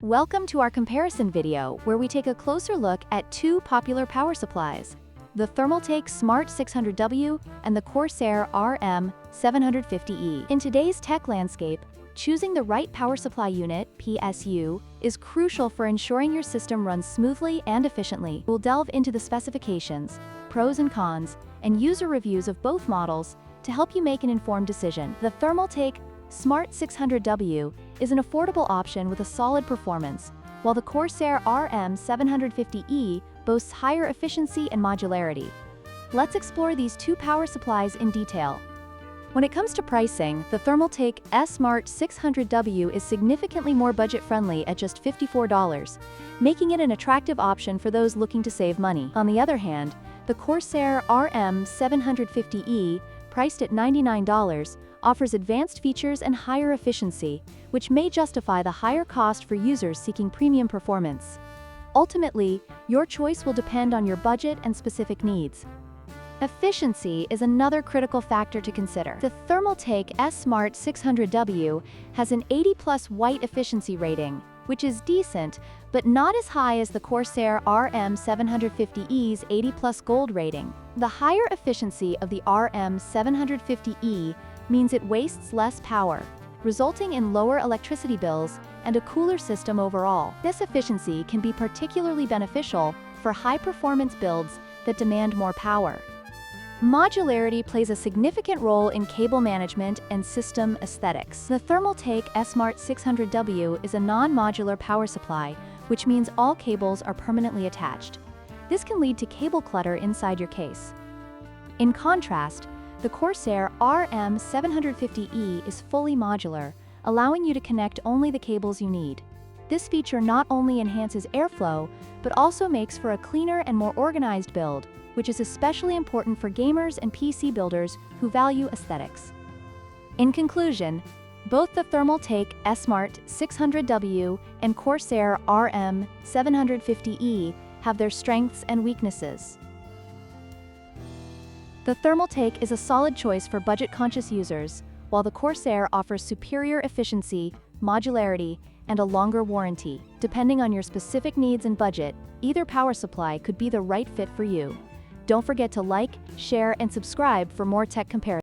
Welcome to our comparison video where we take a closer look at two popular power supplies, the Thermaltake Smart 600W and the Corsair RM750E. In today's tech landscape, choosing the right power supply unit, PSU, is crucial for ensuring your system runs smoothly and efficiently. We'll delve into the specifications, pros and cons, and user reviews of both models to help you make an informed decision. The Thermaltake Smart 600W is an affordable option with a solid performance, while the Corsair RM750E boasts higher efficiency and modularity. Let's explore these two power supplies in detail. When it comes to pricing, the Thermaltake Smart 600W is significantly more budget-friendly at just $54, making it an attractive option for those looking to save money. On the other hand, the Corsair RM750E, priced at $99, offers advanced features and higher efficiency, which may justify the higher cost for users seeking premium performance. Ultimately, your choice will depend on your budget and specific needs. Efficiency is another critical factor to consider. The Thermaltake Smart 600W has an 80+ white efficiency rating, which is decent, but not as high as the Corsair RM750E's 80+ gold rating. The higher efficiency of the RM750E means it wastes less power, resulting in lower electricity bills and a cooler system overall. This efficiency can be particularly beneficial for high-performance builds that demand more power. Modularity plays a significant role in cable management and system aesthetics. The Thermaltake Smart 600W is a non-modular power supply, which means all cables are permanently attached. This can lead to cable clutter inside your case. In contrast, the Corsair RM750E is fully modular, allowing you to connect only the cables you need. This feature not only enhances airflow, but also makes for a cleaner and more organized build, which is especially important for gamers and PC builders who value aesthetics. In conclusion, both the Thermaltake Smart 600W and Corsair RM750E have their strengths and weaknesses. The Thermaltake is a solid choice for budget-conscious users, while the Corsair offers superior efficiency, modularity, and a longer warranty. Depending on your specific needs and budget, either power supply could be the right fit for you. Don't forget to like, share, and subscribe for more tech comparisons.